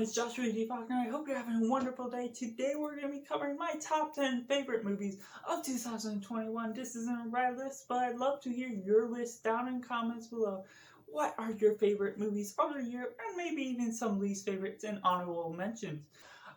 is Joshua D. Faulkner. I hope you're having a wonderful day. Today we're going to be covering my top 10 favorite movies of 2021. This isn't a right list, but I'd love to hear your list down in comments below. What are your favorite movies of the year, and maybe even some least favorites and honorable mentions?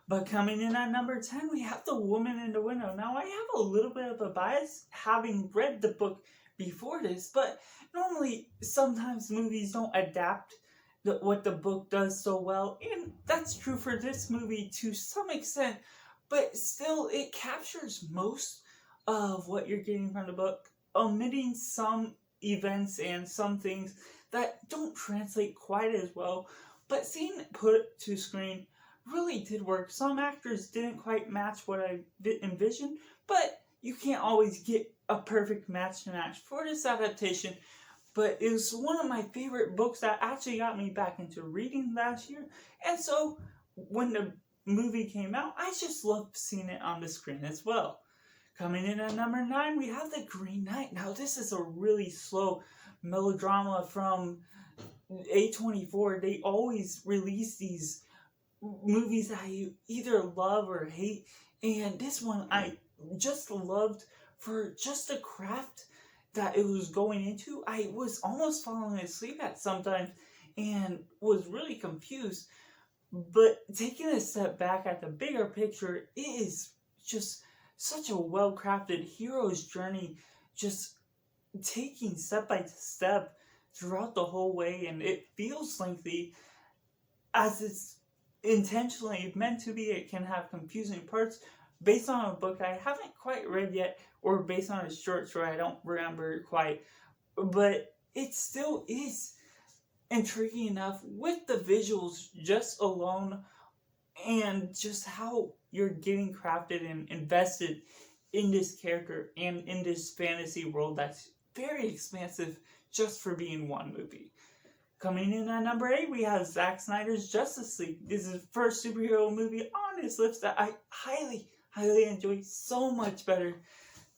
But coming in at number 10, we have The Woman in the Window. Now, I have a little bit of a bias having read the book before this, but normally sometimes movies don't adapt what the book does so well, and that's true for this movie to some extent, but still it captures most of what you're getting from the book, omitting some events and some things that don't translate quite as well, but seeing it put to screen really did work. Some actors didn't quite match what I envisioned, but you can't always get a perfect match for this adaptation. But it was one of my favorite books that actually got me back into reading last year. And so when the movie came out, I just loved seeing it on the screen as well. Coming in at number 9, we have The Green Knight. Now, this is a really slow melodrama from A24. They always release these movies that you either love or hate. And this one I just loved for just the craft that it was going into. I was almost falling asleep at sometimes and was really confused. But taking a step back at the bigger picture, it is just such a well-crafted hero's journey, just taking step by step throughout the whole way, and it feels lengthy as it's intentionally meant to be. It can have confusing parts based on a book I haven't quite read yet, or based on a short story I don't remember quite, but it still is intriguing enough with the visuals just alone, and just how you're getting crafted and invested in this character and in this fantasy world that's very expansive just for being one movie. Coming in at number 8, we have Zack Snyder's Justice League. This is the first superhero movie on his list that I highly enjoyed, so much better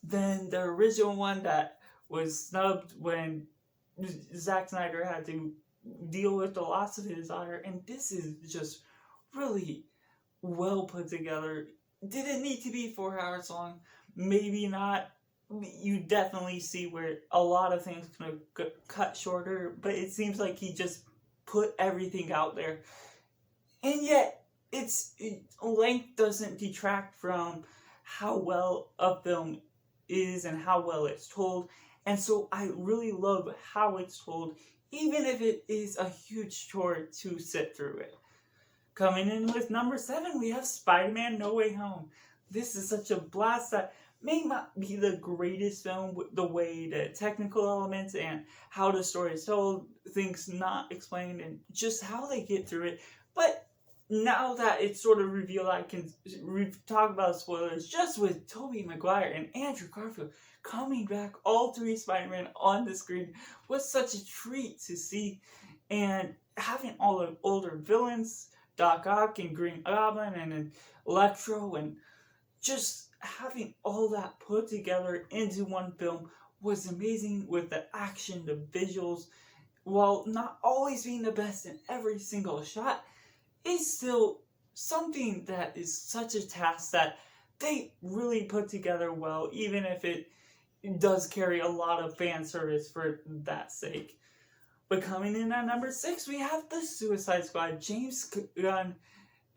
than the original one that was snubbed when Zack Snyder had to deal with the loss of his daughter. And this is just really well put together. Did it need to be 4 hours long? Maybe not. You definitely see where a lot of things could have cut shorter, but it seems like he just put everything out there. And yet, length doesn't detract from how well a film is and how well it's told. And so I really love how it's told, even if it is a huge chore to sit through it. Coming in with number 7, we have Spiderman No Way Home. This is such a blast that may not be the greatest film with the way the technical elements and how the story is told, things not explained, and just how they get through it. But now that it's sort of revealed, I can talk about spoilers just with Tobey Maguire and Andrew Garfield coming back, all 3 Spider-Man on the screen, was such a treat to see. And having all the older villains, Doc Ock and Green Goblin and Electro, and just having all that put together into one film was amazing, with the action, the visuals. While not always being the best in every single shot, is still something that is such a task that they really put together well, even if it does carry a lot of fan service for that sake. But coming in at number 6, we have The Suicide Squad. James Gunn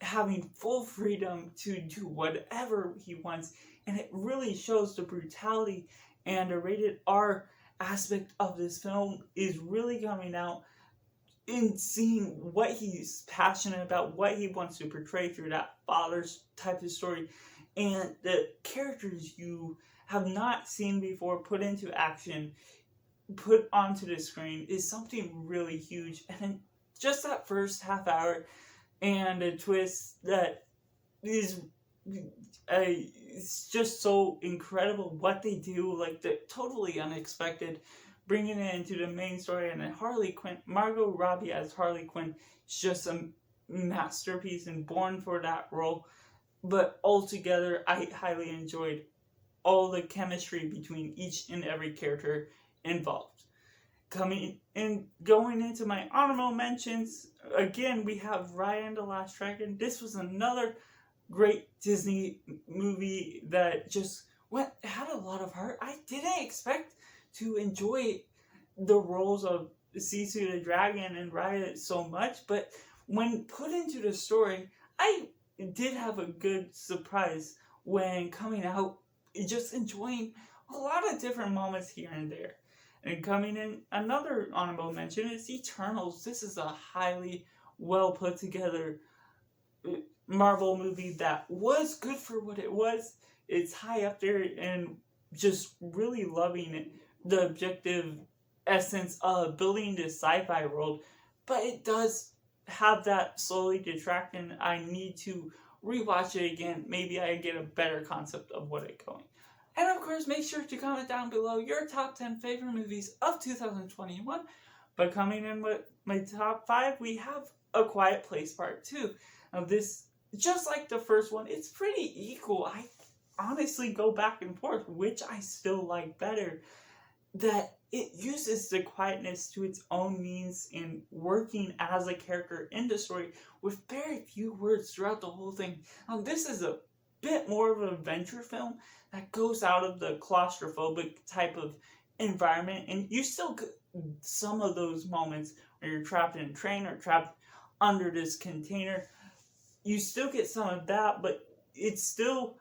having full freedom to do whatever he wants, and it really shows the brutality, and the rated R aspect of this film is really coming out in seeing what he's passionate about, what he wants to portray through that father's type of story, and the characters you have not seen before put into action, put onto the screen, is something really huge. And just that first half hour and a twist that is it's just so incredible what they do, like the totally unexpected, bringing it into the main story. And then Harley Quinn, Margot Robbie as Harley Quinn, is just a masterpiece and born for that role. But altogether, I highly enjoyed all the chemistry between each and every character involved. Going into my honorable mentions, again, we have Raya and the Last Dragon. This was another great Disney movie that just had a lot of heart. I didn't expect to enjoy the roles of Sisu the Dragon and Raya so much, but when put into the story, I did have a good surprise when coming out, just enjoying a lot of different moments here and there. And coming in, another honorable mention is Eternals. This is a highly well put together Marvel movie that was good for what it was. It's high up there, and just really loving it, the objective essence of building this sci-fi world, but it does have that slowly detracting. I need to rewatch it again. Maybe I get a better concept of what it's going. And of course, make sure to comment down below your top 10 favorite movies of 2021. But coming in with my top 5, we have A Quiet Place Part 2. Now this, just like the first one, it's pretty equal. I honestly go back and forth, which I still like better. That it uses the quietness to its own means in working as a character in the story with very few words throughout the whole thing. Now this is a bit more of an adventure film that goes out of the claustrophobic type of environment, and you still get some of those moments where you're trapped in a train or trapped under this container. You still get some of that, but it's still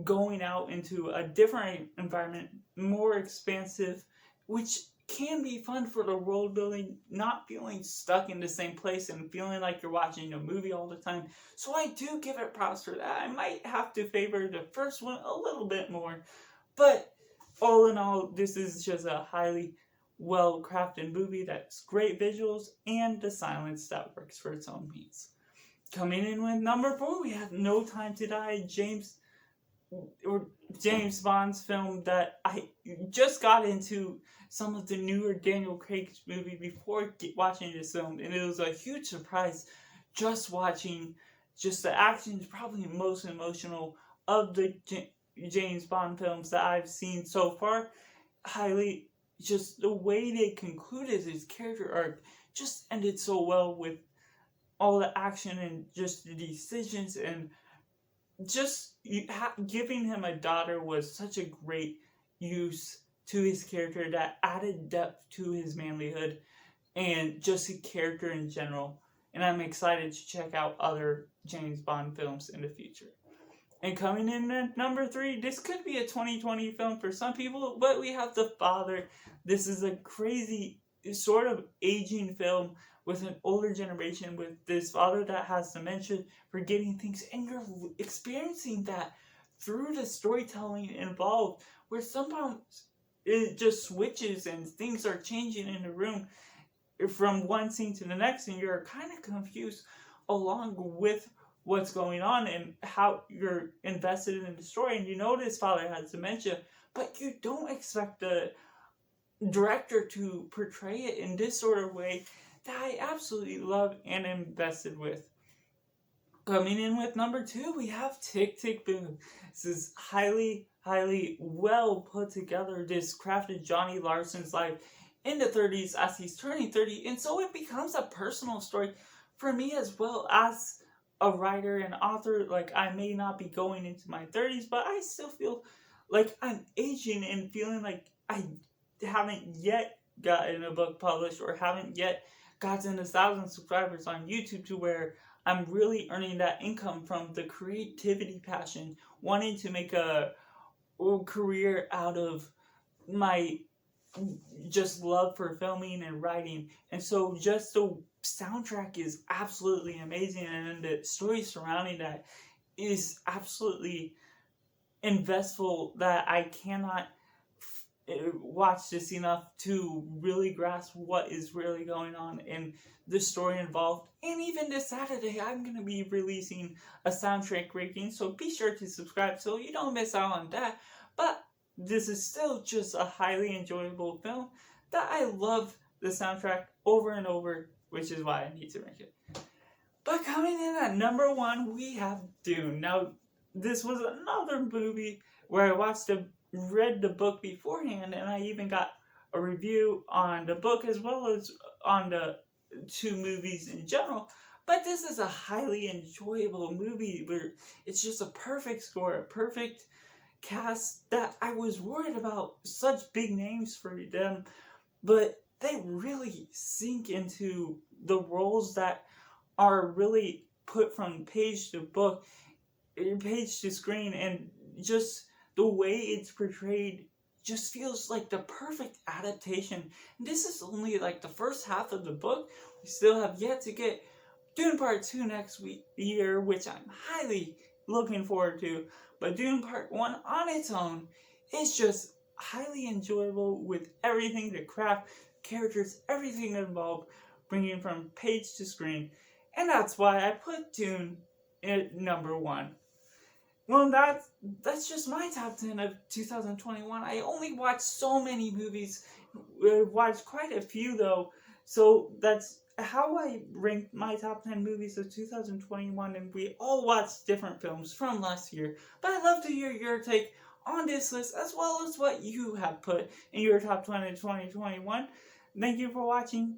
going out into a different environment, more expansive, which can be fun for the world building, not feeling stuck in the same place and feeling like you're watching a movie all the time. So I do give it props for that. I might have to favor the first one a little bit more, but all in all, this is just a highly well-crafted movie that's great visuals and the silence that works for its own means. Coming in with number 4, we have No Time to Die, James Bond's film that I just got into some of the newer Daniel Craig's movie before watching this film, and it was a huge surprise just watching just the action, probably the most emotional of the James Bond films that I've seen so far. Highly, just the way they concluded his character arc just ended so well with all the action and just the decisions, and just giving him a daughter was such a great use to his character that added depth to his manlyhood and just his character in general. And I'm excited to check out other James Bond films in the future. And coming in at number 3, this could be a 2020 film for some people, but we have The Father. This is a crazy sort of aging film with an older generation, with this father that has dementia, forgetting things, and you're experiencing that through the storytelling involved, where sometimes it just switches and things are changing in the room from one scene to the next, and you're kind of confused along with what's going on and how you're invested in the story. And you know this father has dementia, but you don't expect the director to portray it in this sort of way that I absolutely love and invested with. Coming in with number 2, we have Tick, Tick, Boom. This is highly well put together. This crafted Johnny Larson's life in the 30s as he's turning 30, and so it becomes a personal story for me as well as a writer and author. Like, I may not be going into my 30s, but I still feel like I'm aging and feeling like I haven't yet gotten a book published or haven't yet gotten 1,000 subscribers on YouTube to where I'm really earning that income from the creativity passion, wanting to make a career out of my just love for filming and writing. And so just the soundtrack is absolutely amazing, and the story surrounding that is absolutely investful that I cannot watch this enough to really grasp what is really going on in the story involved. And even this Saturday, I'm going to be releasing a soundtrack ranking, so be sure to subscribe so you don't miss out on that. But this is still just a highly enjoyable film that I love the soundtrack over and over, which is why I need to rank it. But coming in at number 1, we have Dune. Now, this was another movie where I read the book beforehand, and I even got a review on the book as well as on the to movies in general. But this is a highly enjoyable movie where it's just a perfect score, a perfect cast that I was worried about such big names for them, but they really sink into the roles that are really put from page to book, page to screen, and just the way it's portrayed just feels like the perfect adaptation. And this is only like the first half of the book. We still have yet to get Dune Part 2 next year, which I'm highly looking forward to. But Dune Part 1 on its own is just highly enjoyable with everything, the craft, characters, everything involved, bringing from page to screen. And that's why I put Dune at number 1. Well, that's just my top 10 of 2021. I only watched so many movies. Watched quite a few, though. So that's how I ranked my top 10 movies of 2021. And we all watched different films from last year. But I'd love to hear your take on this list, as well as what you have put in your top 10 in 2021. Thank you for watching. Bye.